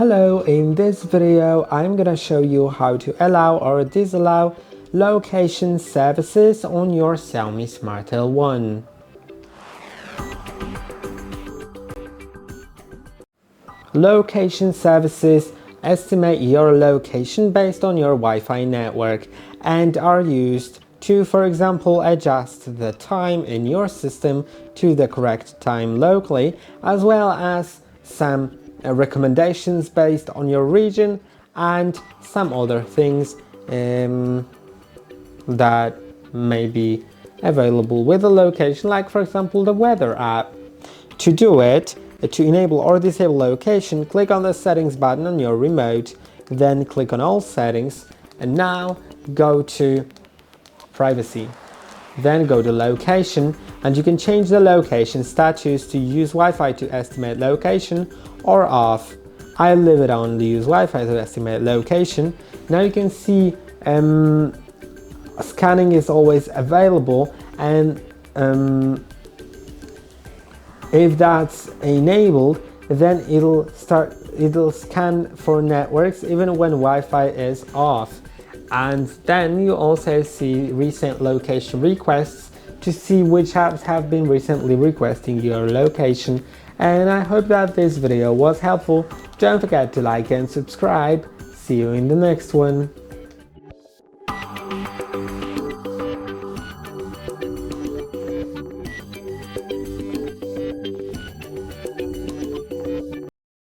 Hello, in this video I'm gonna show you how to allow or disallow location services on your XIAOMI Smart L1. Location services estimate your location based on your Wi-Fi network and are used to, for example, adjust the time in your system to the correct time locally, as well as some recommendations based on your region and some other things that may be available with the location, like for example the weather app. To do it, to enable or disable location, click on the settings button on your remote, then click on all settings, and now go to privacy. Then go to location, and you can change the location status to use Wi-Fi to estimate location or off. I leave it on to use Wi-Fi to estimate location. Now you can see scanning is always available, and if that's enabled, then it'll scan for networks even when Wi-Fi is off. And then you also see recent location requests to see which apps have been recently requesting your location. And I hope that this video was helpful. Don't forget to like and subscribe. See you in the next one.